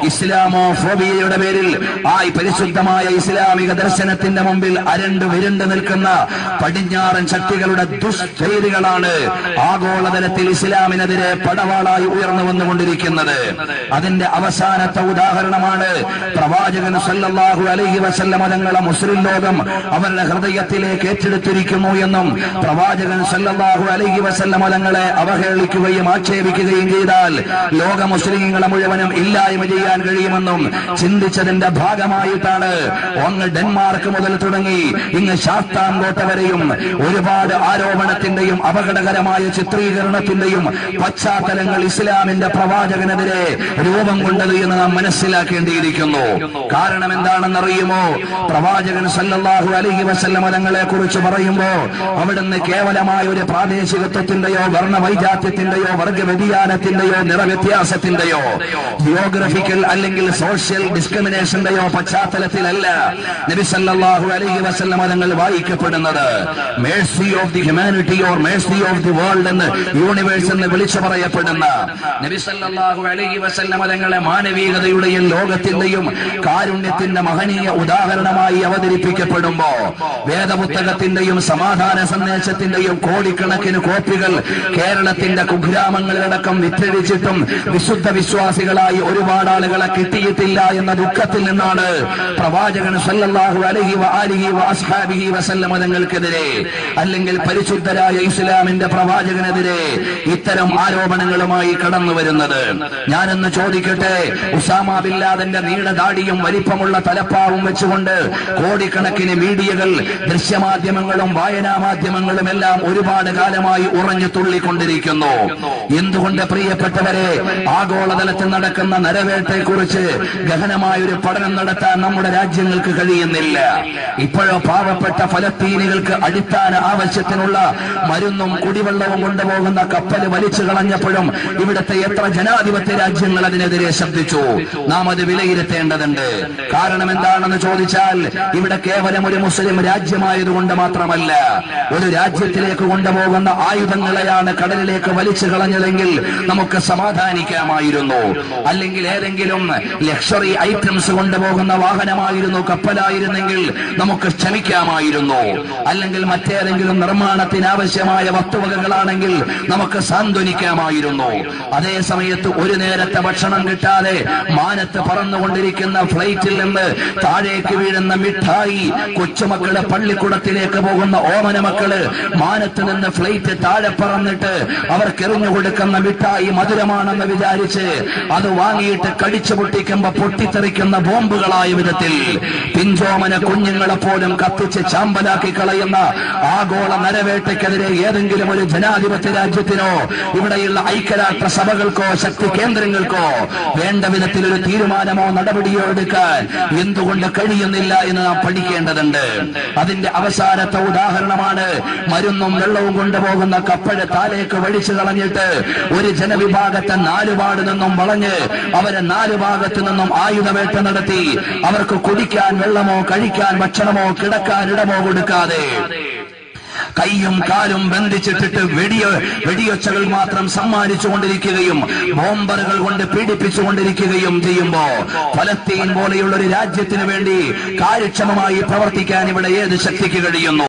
ഇസ്ലാമോഫോബിയയുടെ പേരിൽ പരിശുദ്ധമായ ഇസ്ലാമിക ദർശനത്തിന്റെ മുമ്പിൽ വിരുണ്ട് നിൽക്കുന്ന പടിഞ്ഞാറൻ ശക്തികളുടെ ദുഷ്ചെയ്തികളാണ് ആഗോളതലത്തിൽ ഇസ്ലാമിനെതിരെ പടവാളായി ഉയർന്നു വന്നുകൊണ്ടിരിക്കുന്നത്. അതിന്റെ അവസാനത്തെ ഉദാഹരണമാണ് പ്രവാചകൻ സല്ലല്ലാഹു അലൈഹി വസല്ലം തങ്ങളെ മുസ്ലിം ലോകം അവരുടെ ഹൃദയത്തിലേക്ക് ഏറ്റെടുത്തിരിക്കുന്നു എന്നും പ്രവാചകൻ സല്ലല്ലാഹു അലൈഹി വസല്ലം തങ്ങളെ അവഹേളിക്കുകയും ആക്ഷേപിക്കുകയും ചെയ്താൽ ലോക മുസ്ലിങ്ങളെ മുഴുവനും ഇല്ലായ്മ ചെയ്യാൻ കഴിയുമെന്നും ചിന്തിച്ചതിന്റെ ഭാഗമായിട്ടാണ് അങ്ങ് ഡെൻമാർക്ക് മുതൽ തുടങ്ങി ഇങ്ങ് ശാസ്താംകോട്ട വരെയും ഒരുപാട് ആരോപണത്തിന്റെയും അപകടകരമായ ചിത്രീകരണത്തിന്റെയും പശ്ചാത്തലങ്ങൾ ഇസ്ലാമിന്റെ പ്രവാചകനെതിരെ രൂപം കൊണ്ടത് എന്ന് നാം മനസ്സിലാക്കേണ്ടിയിരിക്കുന്നു. കാരണം എന്താണെന്നറിയുമോ? പ്രവാചകൻ സല്ലല്ലാഹു അലൈഹി വസല്ലം തങ്ങളെ കുറിച്ച് പറയുമ്പോ അവിടുന്ന് കേവലമായ ഒരു പ്രാദേശികത്വത്തിന്റെയോ വർണ്ണവൈജാത്യത്തിന്റെയോ വർഗ വ്യതിയാനത്തിന്റെയോ നിറവ്യത്യാസത്തിന്റെയോ ജിയോഗ്രഫിക്കൽ അല്ലെങ്കിൽ സോഷ്യൽ ഡിസ്ക്രിമിനേഷന്റെയോ പശ്ചാത്തലത്തിലല്ല നബി സല്ലല്ലാഹു അലൈഹി വസല്ലം തങ്ങൾ വായിക്കപ്പെടുന്നത്. Mercy of the humanity or mercy of the world എന്ന് യൂണിവേഴ്സ് എന്ന് വിളിച്ചു പറയപ്പെടുന്ന നബി സല്ലല്ലാഹു അലൈഹി വസല്ലം തങ്ങളെ മാനവികതയുടെയും ലോകത്തിന്റെയും കാരുണ്യത്തിന്റെ മഹനീയ ഉദാഹരണമായി അവതരിപ്പിക്കപ്പെടുമ്പോ വേദപുസ്തകത്തിന്റെയും സമാധാന സന്ദേശത്തിന്റെയും കോടിക്കണക്കിന് കോപ്പികൾ കേരളത്തിന്റെ കുഗ്രാമങ്ങളിലടക്കം വിറ്റഴിച്ചിട്ടും വിശുദ്ധ വിശ്വാസികളായി ഒരുപാട് ആളുകളെ കിട്ടിയിട്ടില്ല എന്ന ദുഃഖത്തിൽ നിന്നാണ് പ്രവാചകൻ സല്ലല്ലാഹു അലൈഹി വആലിഹി വഅസ്ഹാബിഹി വസല്ലം തങ്ങൾക്കെതിരെ അല്ലെങ്കിൽ പരിശുദ്ധരായ ഇസ്ലാമിന്റെ പ്രവാചകനെതിരെ ഇത്തരം ആരോപണങ്ങളുമായി കടന്നു വരുന്നത്. ഞാനെന്ന് ചോദിക്കട്ടെ, ഉസാമ ബിൻ ലാദന്റെ നീണ്ട ദാടിയും വലിപ്പമുള്ള തലപ്പാവും വെച്ചുകൊണ്ട് കോടിക്കണക്കിന് മീഡിയകൾ, ദൃശ്യമാധ്യമങ്ങളും വായനാ മാധ്യമങ്ങളും എല്ലാം ഒരുപാട് കാലമായി ഉറഞ്ഞു തുള്ളിക്കൊണ്ടിരിക്കുന്നു. എന്തുകൊണ്ട് പ്രിയപ്പെട്ടവരെ ആഗോളതലത്തിൽ നടക്കുന്ന നരവേട്ടയെക്കുറിച്ച് ഗഹനമായ ഒരു പഠനം നടത്താൻ നമ്മുടെ രാജ്യങ്ങൾക്ക് കഴിയുന്നില്ല? ഇപ്പോഴോ പാവപ്പെട്ട ഫലസ്തീനികൾക്ക് അടിസ്ഥാന ആവശ്യത്തിനുള്ള മരുന്നും കുടിവെള്ളവും കൊണ്ടുപോകുന്ന കപ്പൽ വലിച്ചു കളഞ്ഞപ്പോഴും ഇവിടുത്തെ എത്ര ജനാധിപത്യ രാജ്യങ്ങൾ അതിനെതിരെ ശബ്ദിച്ചു? നാം അത് വിലയിരുത്തേണ്ടതുണ്ട്. കാരണം എന്താണെന്ന് ചോദിച്ചാൽ ഇവിടെ കേവലം ഒരു മുസ്ലിം രാജ്യമായതുകൊണ്ട് മാത്രമല്ല, ഒരു രാജ്യത്തിലേക്ക് കൊണ്ടുപോകുന്ന ആയുധങ്ങളെയാണ് കടലിലേക്ക് വലിച്ചു കളഞ്ഞതെങ്കിൽ നമുക്ക് സമാധാനിക്കാമായിരുന്നു. അല്ലെങ്കിൽ ഏതെങ്കിലും ലക്ഷറി ഐറ്റംസ് കൊണ്ടുപോകുന്ന വാഹനമായിരുന്നു, കപ്പലായിരുന്നെങ്കിൽ നമുക്ക് ക്ഷമിക്കാമായിരുന്നു. അല്ലെങ്കിൽ മറ്റേതെങ്കിലും നിർമ്മാണത്തിന് ആവശ്യമായ വസ്തുവകകളാണെങ്കിൽ നമുക്ക് സാന്ത്വനിക്കാമായിരുന്നു. അതേ സമയത്ത് ഒരു നേരത്തെ ഭക്ഷണം കിട്ടാതെ മാനത്ത് പറന്നുകൊണ്ടിരിക്കുന്ന ഫ്ലൈറ്റിൽ നിന്ന് താഴേക്ക് വീഴുന്ന മിഠായി, കൊച്ചുമക്കള് പള്ളിക്കുടത്തിലേക്ക് പോകുന്ന ഓമന മക്കള് മാനത്ത് നിന്ന് ഫ്ലൈറ്റ് താഴെ പറന്നിട്ട് അവർക്ക് എറിഞ്ഞു കൊടുക്കുന്ന മിഠായി മധുരമാണെന്ന് വിചാരിച്ച് അത് വാങ്ങിയിട്ട് കടിച്ചു പൊട്ടിക്കുമ്പോ പൊട്ടിത്തെറിക്കുന്ന ബോംബുകളായ വിധത്തിൽ പിഞ്ചോമന കുഞ്ഞുങ്ങളെ പോലും കത്തിച്ച് ചാമ്പലാക്കി കളയുന്ന ആഗോള നരവേട്ടയ്ക്കെതിരെ ഏതെങ്കിലും ഒരു ജനാധിപത്യ രാജ്യത്തിനോ ഇവിടെയുള്ള ഐക്യരാഷ്ട്ര സഭകൾക്കോ ശക്തി കേന്ദ്രങ്ങൾക്കോ വേണ്ട വിധത്തിൽ ഒരു തീരുമാനമോ നടപടിയോ എടുക്കാൻ എന്തുകൊണ്ട് കഴിയുന്നില്ല എന്ന് നാം പഠിക്കേണ്ടതുണ്ട്. അതിന്റെ അവസാനത്തെ ഉദാഹരണമാണ് മരുന്നും വെള്ളവും കൊണ്ടുപോകുന്ന കപ്പല് താലേക്ക് വഴിച്ചു കളഞ്ഞിട്ട് ഒരു ജനവിഭാഗത്തെ നാലുപാട് നിന്നും വളഞ്ഞ് അവരെ നാലു ഭാഗത്തു നിന്നും ആയുധവേട്ട നടത്തി അവർക്ക് കുടിക്കാൻ വെള്ളമോ കഴിക്കാൻ ഭക്ഷണമോ കിടക്കാൻ ഇടമോ കൊടുക്കാതെ കൈയും കാലും ബന്ധിച്ചിട്ടിട്ട് വെടിയൊച്ചകൾ മാത്രം സമ്മാനിച്ചുകൊണ്ടിരിക്കുകയും ബോംബറുകൾ കൊണ്ട് പീഡിപ്പിച്ചുകൊണ്ടിരിക്കുകയും ചെയ്യുമ്പോ ഫലസ്തീൻ പോലെയുള്ള ഒരു രാജ്യത്തിന് വേണ്ടി കാര്യക്ഷമമായി പ്രവർത്തിക്കാൻ ഇവിടെ ഏത് ശക്തിക്ക് കഴിയുന്നു?